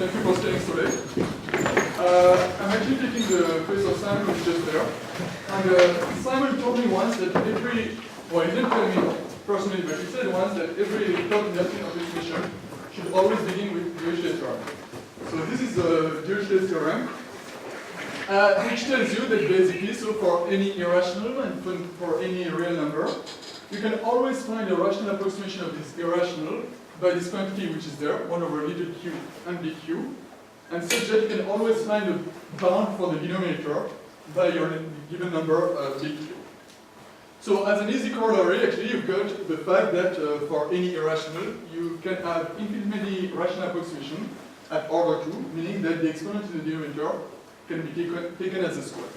Thank you for staying so late. I'm actually taking the quiz of Simon, who's just there. And Simon told me once that well, he didn't tell me personally, but he said once that every thought inducing approximation should always begin with Dirichlet's theorem. So this is Dirichlet's theorem, which tells you that basically, so for any irrational and for any real number, you can always find a rational approximation of this irrational by this quantity which is there, 1 over little q and bq, and such that you can always find a bound for the denominator by your given number bq. So as an easy corollary, actually, you've got the fact that for any irrational, you can have infinite many rational approximation at order 2, meaning that the exponent in the denominator can be taken as a square.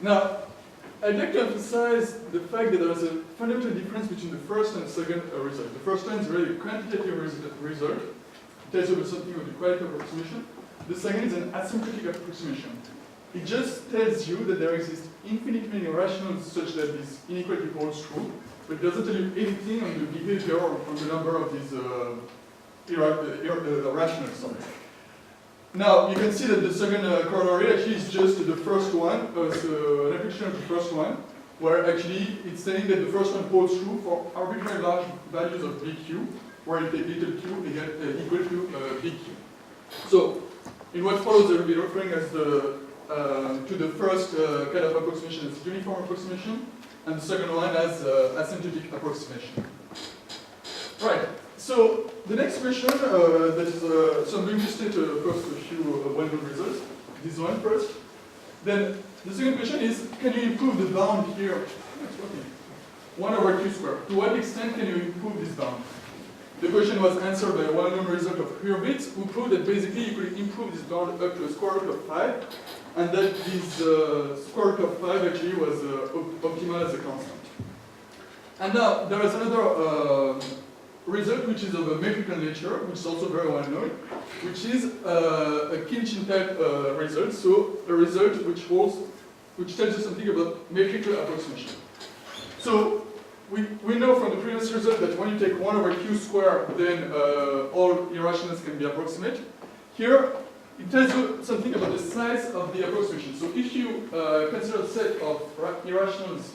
Now, I'd like to emphasize the fact that there is a fundamental difference between the first and second result. The first one is really a quantitative result. It tells you something about the quality of approximation. The second is an asymptotic approximation. It just tells you that there exist infinite many rationals such that this inequality holds true, but it doesn't tell you anything on the behavior or on the number of these rationals. Now, you can see that the second corollary actually is just the first one, so an application of the first one, where actually it's saying that the first one holds true for arbitrary large values of bq, where you take little q equal to bq. So, in what follows, I will be referring as to the first kind of approximation as uniform approximation, and the second one as asymptotic approximation. Right. So the next question that is, so I'm going to state first a few well-known results. This one first. Then the second question is, can you improve the bound here? 1 over q squared. To what extent can you improve this bound? The question was answered by a well-known result of Hurwitz, who proved that basically you could improve this bound up to a square root of 5, and that this square root of 5 actually was optimal as a constant. And now there is another result which is of a metrical nature, which is also very well known, which is a Khinchin type result, so a result which tells you something about metrical approximation. So we know from the previous result that when you take 1 over q squared, then all irrationals can be approximate. Here, it tells you something about the size of the approximation. So if you consider a set of irrationals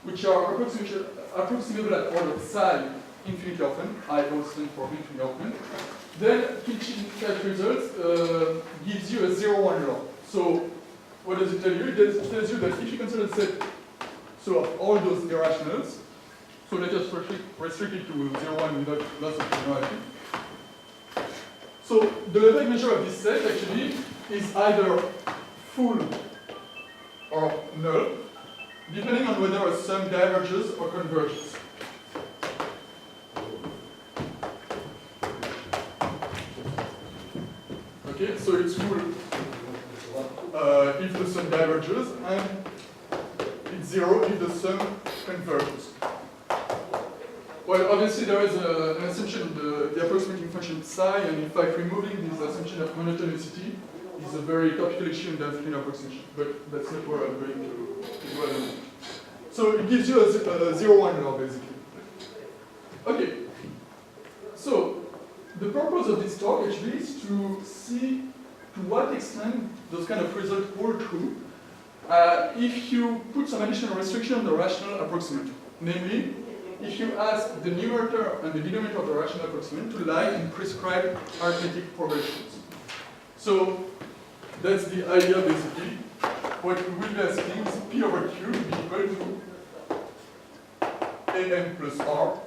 which are approximable at order psi infinitely often, I will stand for infinitely often, then Khinchin type results gives you a 0-1 law. So what does it tell you? It tells you that if you consider a set of all those irrationals, so let us restrict it to 0-1 without loss of generality. So the level measure of this set actually is either full or null, depending on whether a sum diverges or converges. Okay, so it's full if the sum diverges, and it's 0 if the sum converges. Well, obviously there is an assumption, the approximating function psi, and in fact removing this assumption of monotonicity is a very topical issue in Dirichlet approximation, but that's not where I'm going to dwell on. So it gives you a 0-1 law, basically. Okay, so the purpose of this talk actually is to see to what extent those kind of results hold true if you put some additional restriction on the rational approximant. Namely, if you ask the numerator and the denominator of the rational approximant to lie in prescribed arithmetic progressions. So that's the idea basically. What we will be asking is P over Q to be equal to AN plus R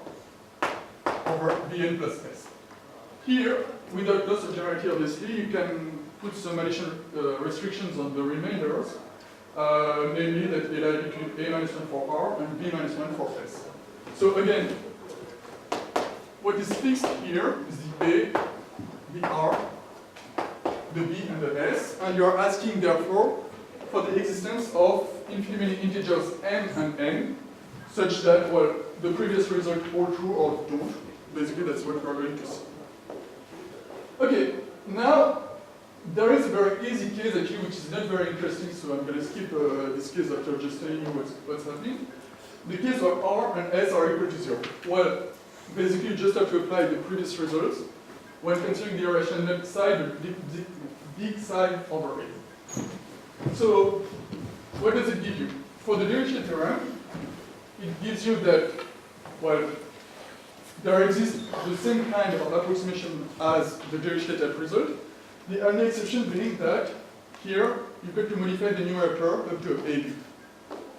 over BN plus S. Here, without loss of generality obviously, you can put some additional restrictions on the remainders, namely that they lie between A minus 1 for R and B minus 1 for S. So again, what is fixed here is the A, the R, the B, and the S, and you are asking therefore for the existence of infinitely many integers m and n, such that, well, the previous result hold true or don't. Basically, that's what we're going to see. Okay, now there is a very easy case actually, which is not very interesting, so I'm going to skip this case after just telling you what's happening. The case where R and S are equal to 0. Well, basically you just have to apply the previous results. when considering the irrational side, the big side over A. So, what does it give you? For the Dirichlet theorem, it gives you that, well, there exists the same kind of approximation as the Dirichlet result. The only exception being that here you get to modify the numerator up to AB.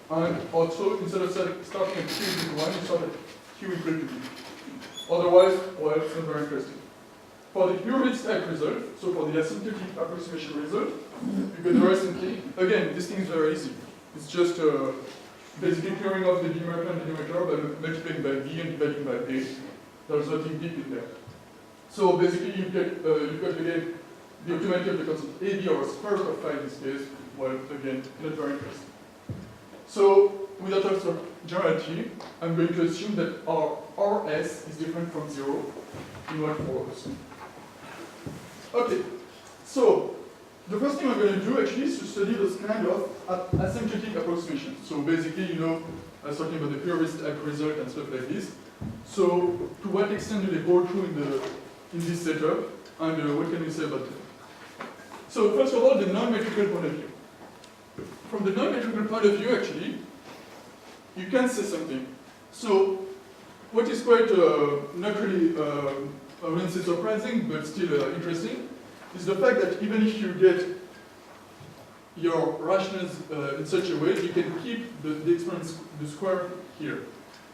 And also, instead of starting at Q equal to 1, you start at Q equal to B. Otherwise, well, it's not very interesting. For the Hurwitz type result, so for the asymptotic approximation result, you get the very same thing. Again, this thing is very easy. It's just basically clearing off the numerator and the numerator by multiplying by B and dividing by A. There's nothing deep in there. So basically, you get again the optimality of the constant AB over square root of 5 in this case. Well, again, not very interesting. So, without also generality, I'm going to assume that our RS is different from 0 in what follows. Okay, so the first thing I'm going to do actually is to study this kind of asymptotic approximation. So basically, you know, I was talking about the Hurwitz type result and stuff like this. So, to what extent do they hold true in this setup, and what can we say about them? So, first of all, the non-metrical point of view. From the non-metrical point of view, actually, you can say something. So, what is quite not really, I wouldn't say surprising, but still interesting, is the fact that even if you get your rationals in such a way, you can keep the exponent, the square here.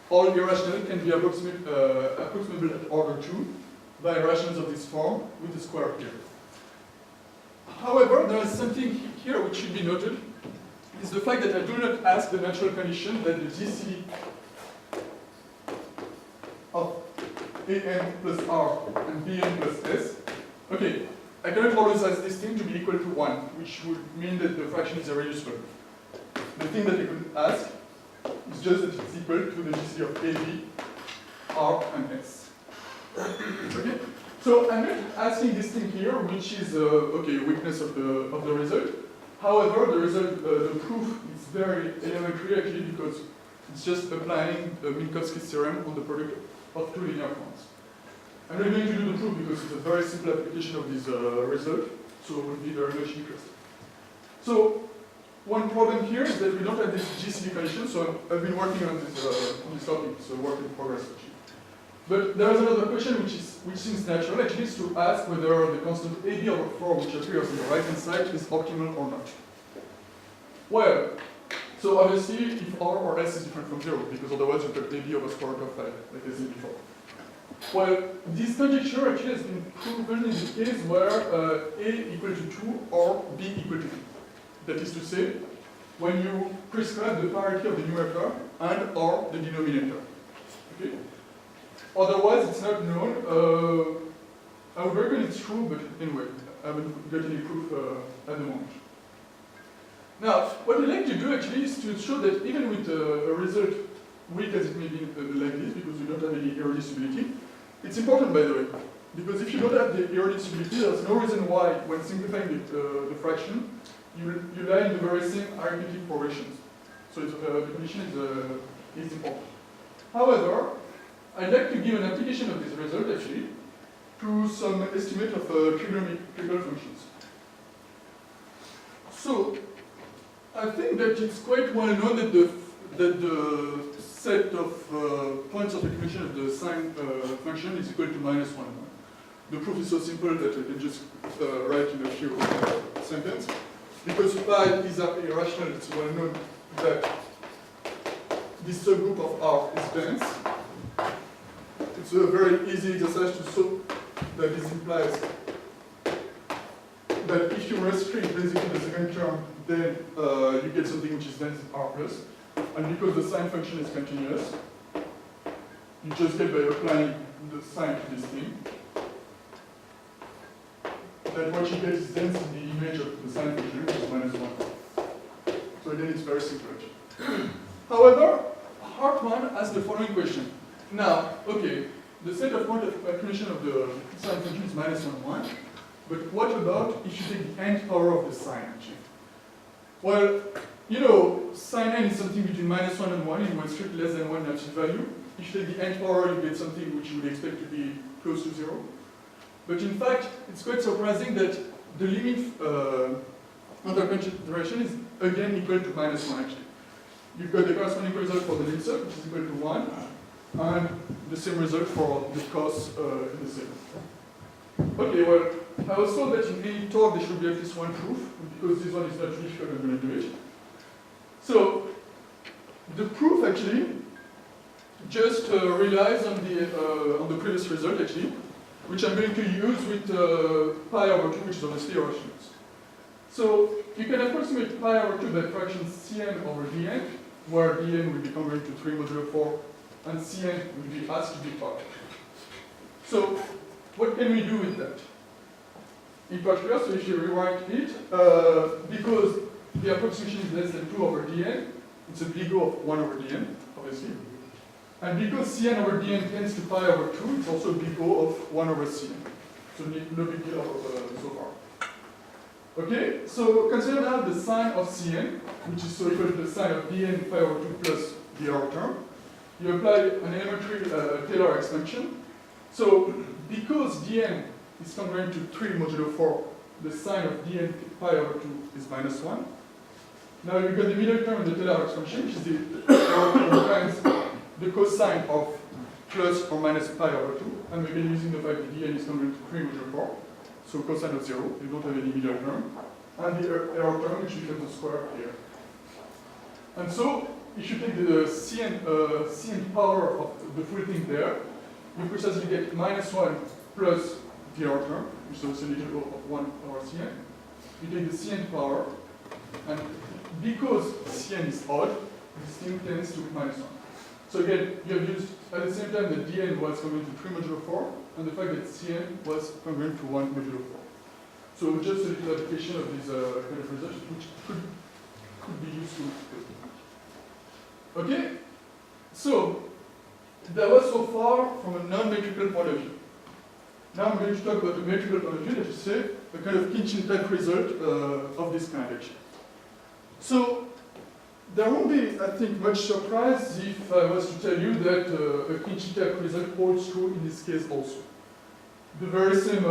All irrational can be approximable at order 2 by rationals of this form with the square here. However, there is something here which should be noted, is the fact that I do not ask the natural condition that the GC of AN plus R and BN plus S, okay, I cannot always ask this thing to be equal to 1, which would mean that the fraction is irreducible. The thing that I could ask is just that it's equal to the GC of AB, R, and S. Okay? So I'm not asking this thing here, which is okay, weakness of the result. However, the result, the proof is very elementary actually because it's just applying the Minkowski's theorem on the product of two linear forms. I'm not going to do the proof because it's a very simple application of this result, so it would be very much interesting. So one problem here is that we don't have this GCD condition, so I've been working on this topic, so work in progress actually. But there is another question which seems natural, actually, is to ask whether the constant AB over 4, which appears on the right-hand side, is optimal or not. Well, so obviously, if R or S is different from 0, because otherwise you get AB over square root of 5, like I said before. Well, this conjecture actually has been proven in the case where A equal to 2 or B equal to 2. That is to say, when you prescribe the parity of the numerator and or the denominator. Okay? Otherwise, it's not known. I would reckon it's true, but anyway, I haven't got any proof at the moment. Now, what we like to do actually is to show that even with a result weak as it may be like this, because we don't have any irreducibility, it's important, by the way, because if you don't have the irreducibility, there's no reason why, when simplifying the fraction, you lie in the very same arithmetic progressions. So the condition is important. However, I'd like to give an application of this result, actually, to some estimate of trigonometrical functions. So, I think that it's quite well known that the set of points of exclusion of the sine function is equal to -1. The proof is so simple that I can just write in a few sentences. Because pi is irrational, it's well known that this subgroup of R is dense. It's a very easy exercise to show that this implies that if you restrict basically the second term, then you get something which is dense in R plus. And because the sine function is continuous, you just get by applying the sine to this thing, that what you get is dense in the image of the sine function, which is -1. So again, it's very simple. However, Hartmann asked the following question. Now, okay, the set of point of exclusion of the sine function is -1, but what about if you take the nth power of the sine, actually? Well, you know, sine n is something between -1 and 1 in one strict less than 1 absolute value. If you take the nth power, you get something which you would expect to be close to 0. But in fact, it's quite surprising that the limit under consideration is again equal to -1 actually. You've got the corresponding result for the limit sum, which is equal to 1, and the same result for the cos in the same. Okay, well, I was told that in any talk there should be at least one proof, because this one is not difficult, I'm going to do it. So, the proof actually just relies on the previous result actually, which I'm going to use with pi over 2, which is obviously irrationals. So, you can approximate pi over 2 by fraction Cn over Dn, where Dn will be converted to 3 modulo 4, and Cn will be asked to be pi. So, what can we do with that? In particular, so if you rewrite it, because the approximation is less than 2 over Dn, it's a big O of 1 over Dn, obviously. And because Cn over Dn tends to pi over 2, it's also a big O of 1 over Cn. So no big deal so far. Okay, so consider now the sign of Cn, which is so equal to the sign of Dn pi over 2 plus the R term. You apply an elementary Taylor expansion. So because Dn is congruent to 3 modulo 4, the sign of Dn pi over 2 is -1. Now you've got the middle term in the Taylor expansion, which is the times the cosine of plus or minus pi over 2. And again using the fact that Dn is congruent to 3 modulo 4. So cosine of 0, you don't have any middle term. And the error term, which becomes a square here. And so, if you take the Cn power of the full thing there, you precisely get -1 plus the error term, which is also little of 1 over Cn. You take the Cn power, and because Cn is odd, this thing tends to -1. So again, you have used at the same time that Dn was congruent to 3 modulo 4, and the fact that Cn was congruent to 1 modulo 4. So just a little application of these kind of results, which could be useful. Okay? So, that was so far from a non-metrical point of view. Now I'm going to talk about a metrical point of view, that is to say, a kind of Kinchin type result of this kind actually. So, there won't be, I think, much surprise if I was to tell you that a Kinchin type result holds true in this case also. The very same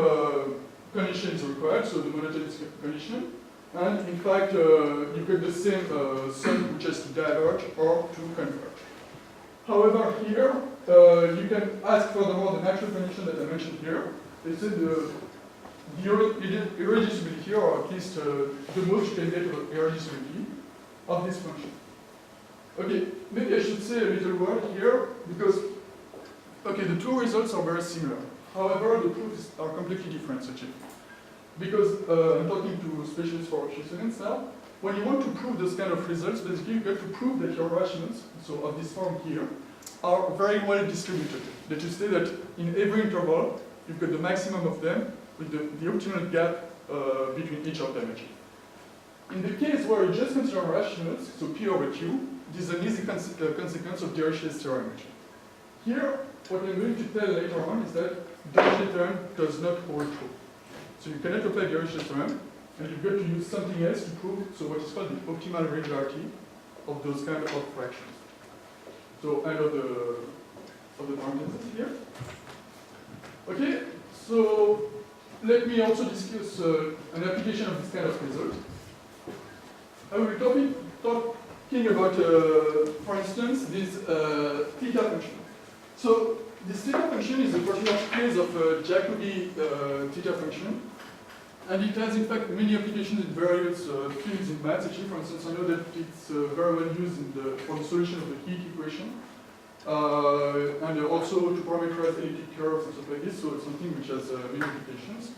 condition is required, so the monotonicity condition, and in fact, you get the same sum which has to diverge or to converge. However, here, you can ask furthermore the natural condition that I mentioned here. They said the irreducibility, or at least the most you can get of irreducibility of this function. Okay, maybe I should say a little word here, because, okay, the two results are very similar. However, the proofs are completely different, actually. Because I'm talking to specialists for a few seconds now. When you want to prove those kind of results, basically you get to prove that your rationals, so of this form here, are very well distributed. That is to say that in every interval, you've got the maximum of them with the optimal gap between each of them, actually. In the case where you just consider rationals, so P over Q, this is an easy consequence of Dirichlet's theorem, actually. Here, what I'm going to tell later on is that Dirichlet's theorem does not hold true. So you cannot apply Dirichlet's theorem, and you've got to use something else to prove, so what is called the optimal regularity of those kind of fractions. So end of the parentheses here. Okay, so let me also discuss an application of this kind of result. I will be talking about, for instance, this theta function. So this theta function is a particular case of a Jacobi theta function, and it has in fact many applications in various fields in maths. Actually, for instance, I know that it's very well used for the solution of the heat equation, and also to parameterize elliptic curves and stuff like this. So it's something which has many applications.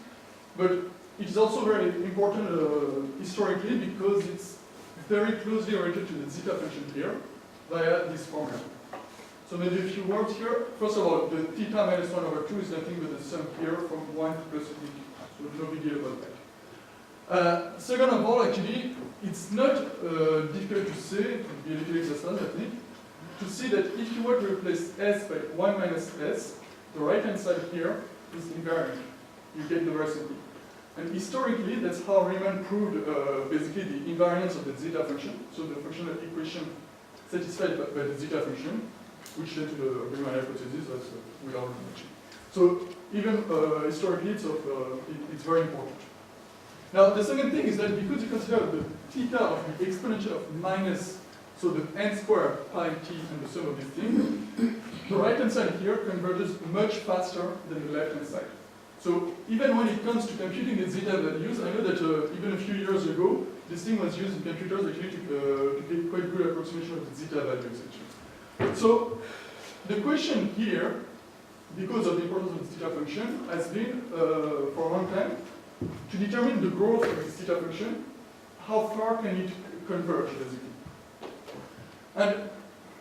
But it is also very important historically because it's very closely related to the zeta function here via this formula. So maybe a few words here. First of all, the theta minus 1 over 2 is nothing but the sum here from 1 to plus infinity. So no big deal about that. Second of all, actually, it's not difficult to say, it would be a little exercise, I think, to see that if you were to replace s by 1 minus s, the right-hand side here is invariant. You get the recipe. And historically, that's how Riemann proved basically the invariance of the zeta function, so the functional equation satisfied by the zeta function, which led to the Riemann hypothesis, as we already mentioned. So even historically, it's very important. Now, the second thing is that because you consider the theta of the exponential of minus, so the n squared pi t and the sum of these things, the right-hand side here converges much faster than the left-hand side. So even when it comes to computing the zeta values, I know that even a few years ago, this thing was used in computers actually to get quite good approximation of the zeta values actually. So the question here, because of the importance of the zeta function, has been for a long time to determine the growth of this zeta function, how far can it converge basically. And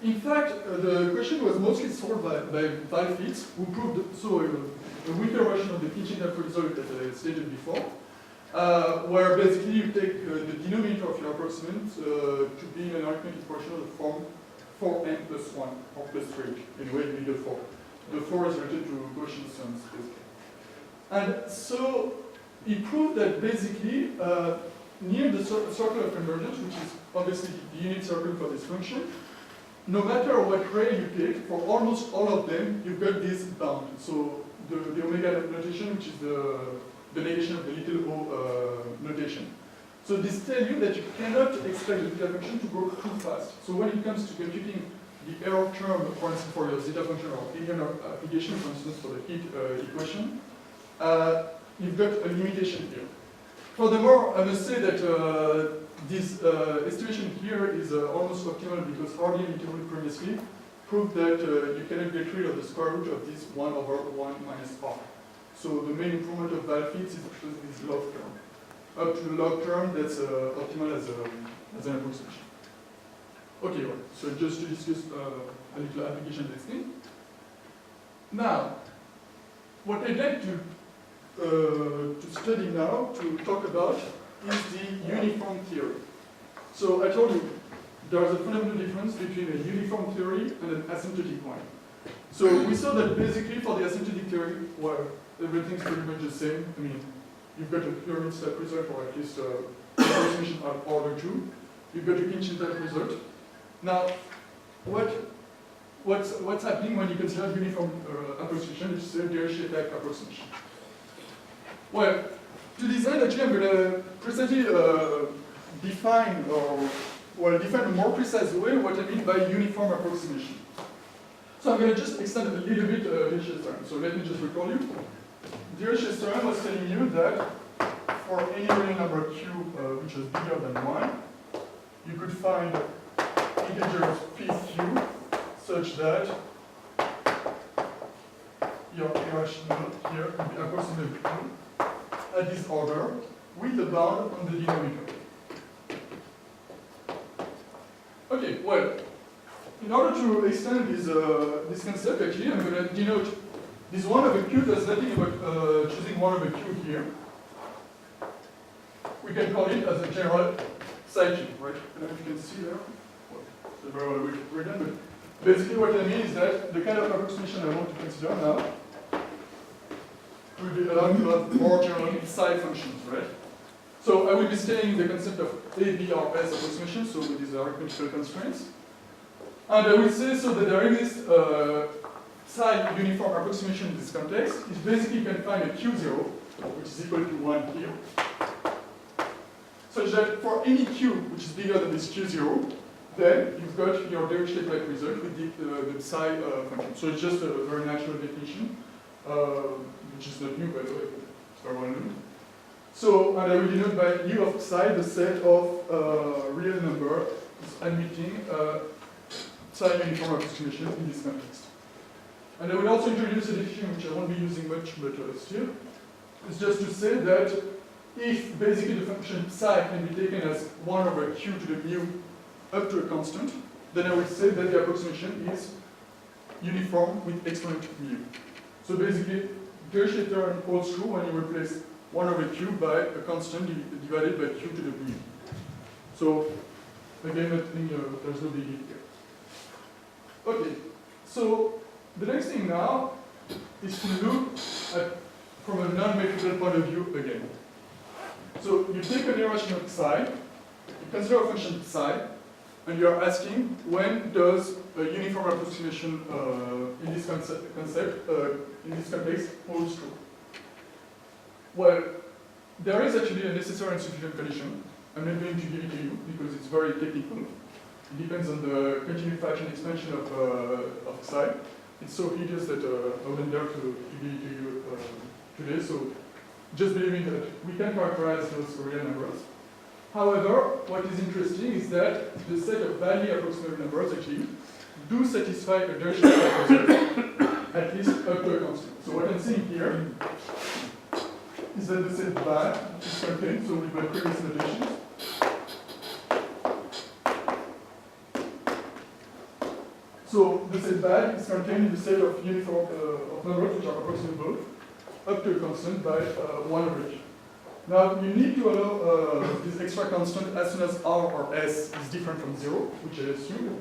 in fact, the question was mostly solved by Wildfitz, who proved a weaker version of the Kinch-Interpol result that I stated before, where basically you take the denominator of your approximant to be an arithmetic portion of the form 4n plus 1, or plus 3, anyway, you need a 4. The 4 is related to Gaussian sums, basically. And so he proved that basically, near the circle of convergence, which is obviously the unit circle for this function, no matter what ray you pick, for almost all of them, you've got this bound. So the omega notation, which is the negation of the little o notation. So this tells you that you cannot expect the zeta function to grow too fast. So when it comes to computing the error term, for instance, for your zeta function or any other application, for instance, for the heat equation, you've got a limitation here. Furthermore, I must say that this estimation here is almost optimal because Hardy and Itoru previously proved that you cannot get rid of the square root of this 1 over 1 minus r. So the main improvement of Wildfitz is actually this log term. Up to the log term, that's optimal as an approximation. Okay, well, so just to discuss a little application testing. Now, what I'd like to study now, to talk about, is the uniform theory. So I told you, there's a fundamental difference between a uniform theory and an asymptotic one. So we saw that basically for the asymptotic theory, where everything's pretty much the same, I mean, you've got a pyramid step result, or at least approximation of order 2. You've got a Kinch-Interpol result. Now, what's happening when you consider uniform approximation, which is a Dirichlet-like approximation? Well, to design, actually, I'm going to precisely define in a more precise way what I mean by uniform approximation. So I'm going to just extend a little bit Dirichet's theorem. So let me just recall you. Dirichet's theorem was telling you that for any real number q which is bigger than 1, you could find integers pq such that your irrational here could be approximately at this order with a bound on the denominator. Okay, well, in order to extend this concept, actually, I'm going to denote this 1 over q does nothing about choosing 1 over q here. We can call it as a general side chain, right? I don't know if you can see there. Well, it's very well written, but basically what I mean is that the kind of approximation I want to consider now will be allowed to have more general side functions, right? So I will be staying in the concept of A, B, or S approximation, so with these arithmetical constraints. And I will say so that there exists side uniform approximation in this context. Is basically you can find a Q0, which is equal to 1 here, such that for any Q which is bigger than this Q0, then you've got your Dirichlet-like result with the psi function. So it's just a very natural definition, which is not new, by the way, but it's very well known. So, and I will denote by U of psi the set of real numbers admitting psi uniform approximation in this context. And I will also introduce a definition which I won't be using much, but still. It's just to say that if basically the function psi can be taken as 1 over q to the mu up to a constant, then I will say that the approximation is uniform with exponent mu. So basically, Dirichlet theorem holds true when you replace 1 over q by a constant divided by q to the mu. So again, there's no big deal here. Okay, so the next thing now is to look at from a non-metrical point of view again. So you take an irrational psi, you consider a function psi, and you're asking when does a uniform approximation in this in this context holds true. Well, there is actually a necessary and sufficient condition. I'm not going to give it to you because it's very technical. It depends on the continued fraction expansion of psi. It's so hideous that I wouldn't dare to give it to you today. So just believe me that we can characterize those real numbers. However, what is interesting is that the set of value approximate numbers actually do satisfy a directional result, at least up to a constant. So what I'm saying here is that the set val is contained, so with my previous notations. So the set val is contained in the set of uniform of numbers which are approximable up to a constant by 1 over q. Now you need to allow this extra constant as soon as r or s is different from 0, which I assume.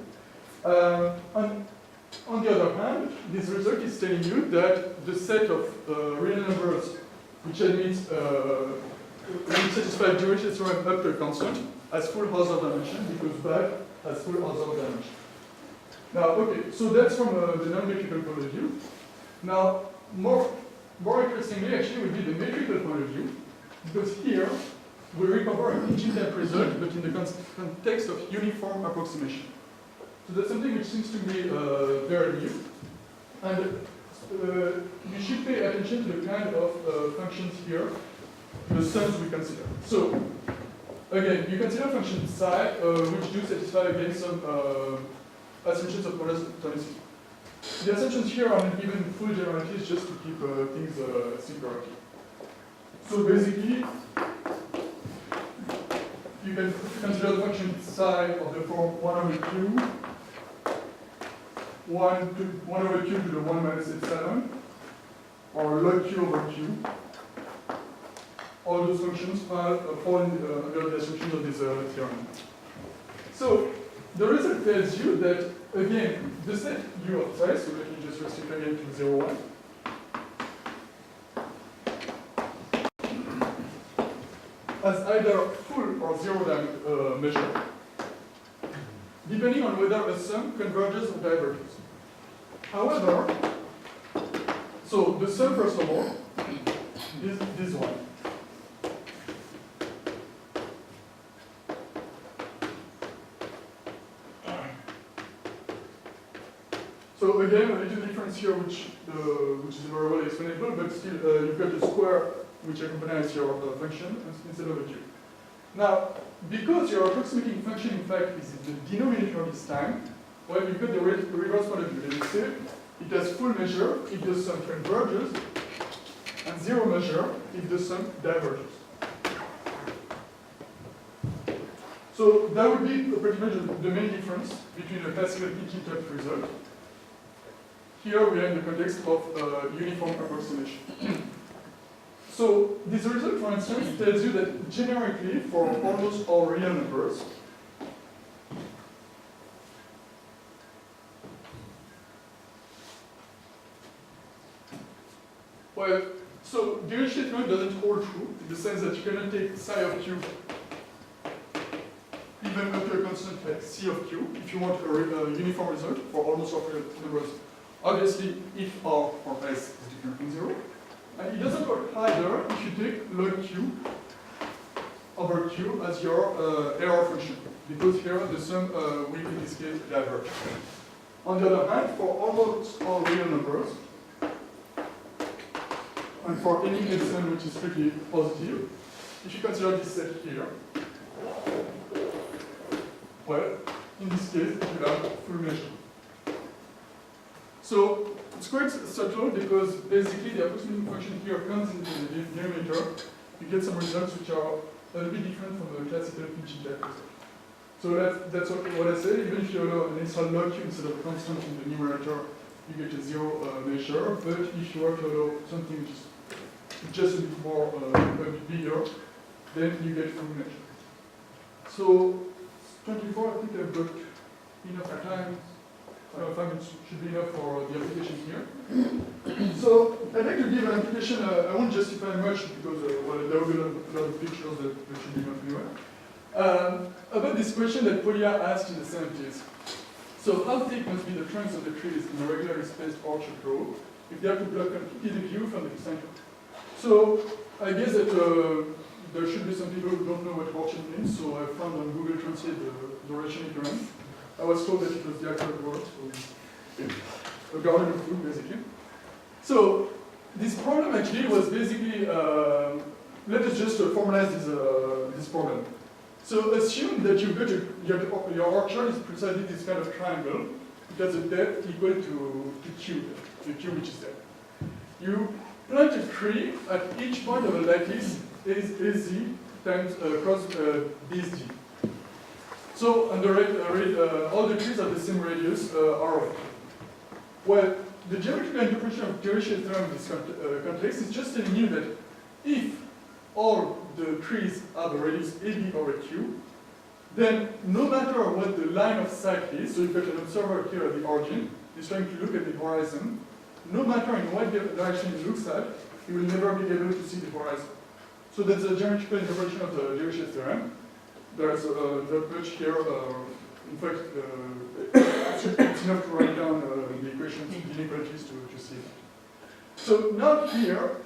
On the other hand, this result is telling you that the set of real numbers which admits which satisfy duration theorem up to a constant has full Hausdorff dimension because back has full Hausdorff dimension. Now, okay, so that's from the non-metrical point of view. Now, more interestingly, actually, would be the metrical point of view, because here we recover a pinching type result, but in the context of uniform approximation. So that's something which seems to be very new, and you should pay attention to the kind of functions here, the sums we consider. So, again, you consider function psi, which do satisfy again some assumptions of monotonicity. The assumptions here are not given full generalities just to keep things simple. So basically, you can consider the function psi of the form 1 over q, 1 over q to the 1 minus epsilon, or log q over q. All those functions fall under the assumptions of this theorem. So the result tells you that, again, the set u of psi, so let me just restrict again to 0, 1, as either full or zero measure, depending on whether a sum converges or diverges. However, so the sum, first of all, is this one. So again, a little difference here, which is very well explainable, but still you've got the square which accompanies your function instead of a q. Now, because your approximating function, in fact, is in the denominator this time, well, you've got the reverse point of view. Let me say it has full measure if the sum converges, and zero measure if the sum diverges. So that would be pretty much the main difference between a classical pinching type result. Here we are in the context of uniform approximation. So this result, for instance, tells you that generically for almost all real numbers, well, so the Dirichlet statement doesn't hold true in the sense that you cannot take psi of q even up to a constant like c of q if you want a uniform result for almost all real numbers. Obviously, if r or s is different from 0. And it doesn't work either if you take log q over q as your error function, because here the sum will, in this case, diverge. On the other hand, for almost all real numbers, and for any epsilon which is strictly positive, if you consider this set here, well, in this case, it will have full measure. So it's quite subtle because basically the approximating function here comes into the denominator. You get some results which are a little bit different from the classical pinching type result. So that's what I said. Even if you allow an extra log q instead of a constant in the numerator, you get a zero measure. But if you were to allow something which is just a bit more a bit bigger, then you get full measure. So 24, I think I've got enough time. 5 minutes should be enough for the application here. So I'd like to give an application, I won't justify much because well, there will be a lot of pictures that should be enough anyway. About this question that Polya asked in the 70s. So how thick must be the trunks of the trees in a regularly spaced orchard row if they have to block completely the view from the center? So I guess that there should be some people who don't know what orchard means, so I found on Google Translate the Russian equivalent. I was told that it was the actual word, so a garden of food, basically. So this problem actually was basically, let us just formalize this problem. So assume that you've got your orchard is precisely this kind of triangle, because the depth equal to the cube which is there. You plant a tree at each point of a lattice AZ times cross BSD. So on the right, all the trees have the same radius, R. Well, the geometrical interpretation of Dirichlet's theorem in this context is just telling you that if all the trees have a radius AB over Q, then no matter what the line of sight is, so you've got an observer here at the origin, he's trying to look at the horizon, no matter in what direction he looks at, he will never be able to see the horizon. So that's the geometrical interpretation of the Dirichlet's theorem. There's not much here. In fact, it's enough to write down the equations, the inequalities to see it. So now here,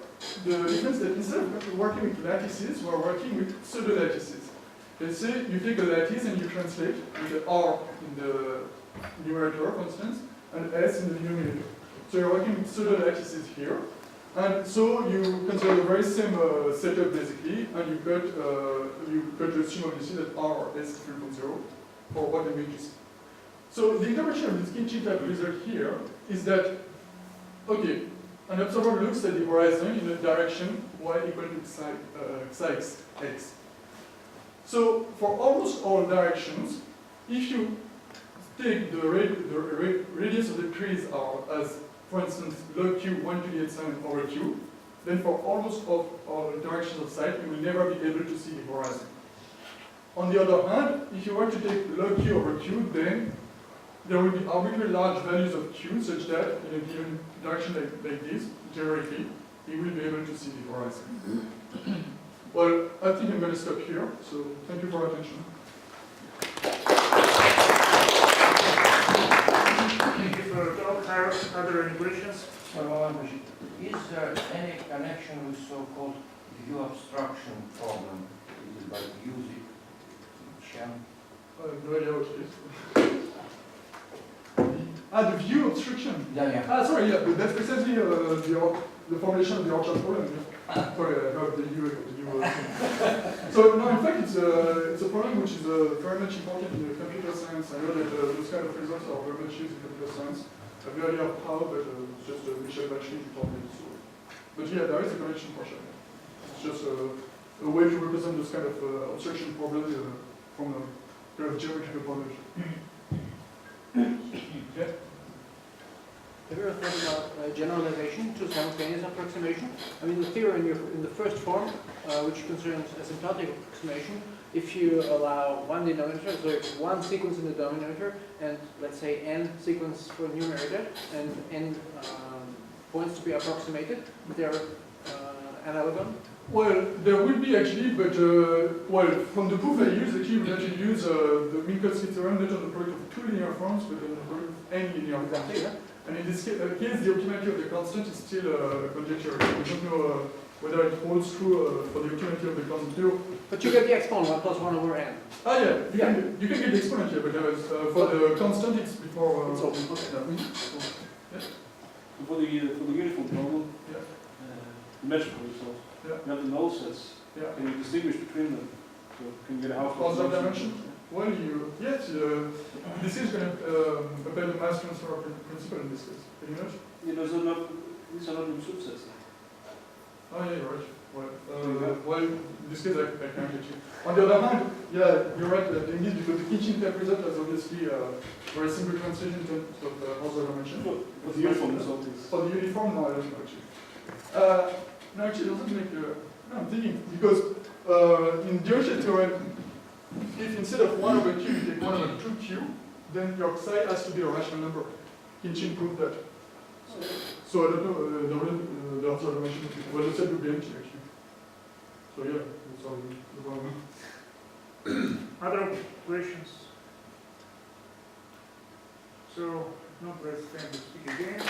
the difference that instead of working with lattices, we're working with pseudo-lattices. Let's say you take a lattice and you translate with the R in the numerator, for instance, and S in the denominator. So you're working with pseudo-lattices here. And so you consider the very same setup basically, and you've got to assume obviously that R is 3.0 for what images. So the interpretation of this Kinchin type result here is that, okay, an observer looks at the horizon in a direction y equal to psi x. So for almost all directions, if you take the radius of the trees are as, for instance, log q 1 to the epsilon over q, then for almost all directions of sight, you will never be able to see the horizon. On the other hand, if you were to take log q over q, then there will be arbitrarily large values of q such that in a given direction like this, generically, you will be able to see the horizon. Well, I think I'm going to stop here, so thank you for your attention. Thank you for the talk. Are there any questions? Is there any connection with so-called view obstruction problem? It is by using sham. I have no idea what it is. The view obstruction. Yeah. Sorry, yeah, but that's precisely the formulation of the orchard problem. Sorry, I got the U. So, no, in fact, it's a problem which is very much important in computer science. I know that those kind of results are very much used in computer science. I have no idea how, but it's just Michel Bachelin who told me this. But yeah, there is a connection for sure. It's just a way to represent this kind of obstruction problem from a kind of geometrical point of view. Yeah? Have you ever thought about generalization to simultaneous approximation? I mean, the theory in the first form, which concerns asymptotic approximation, if you allow one denominator, so one sequence in the denominator, and let's say n sequence for numerator, and n points to be approximated, they're analogon? Well, there will be actually, but well, from the proof I use, actually, we actually use the Minkowski theorem not on the product of two linear forms, but on the product of n linear forms. Exactly, yeah. And in this case, the optimality of the constant is still conjecture. We don't know whether it holds true for the optimality of the constant. But you get the exponent, 1 plus 1 over n. Ah, yeah, you can get the exponent here, but for the constant, it's before. It's open. Okay. Yeah. For the uniform problem, Yeah. the measurable result, Yeah. you have the null sets. Yeah. Can you distinguish between them? So can you get a half Positive dimension? Well, yes, this is going to apply the mass transfer principle in this case. Can you notice? These are not in subsets. Oh, yeah, you're right. Well, in this case, I can't get you. On the other hand, yeah, you're right, indeed, because the Kinchin type result has obviously very simple translation in terms of positive dimension. But the uniform result is. For the uniform, no, I don't know actually. No, actually, it doesn't make. No, I'm thinking, because in Dirichlet theorem, if instead of 1 over q you take 1 over 2q, then your psi has to be a rational number. Kinchin proved that. So I don't know the answer I mentioned. Well, the set would be empty actually. So yeah, that's all the problem. Other questions? So, no press time to speak again.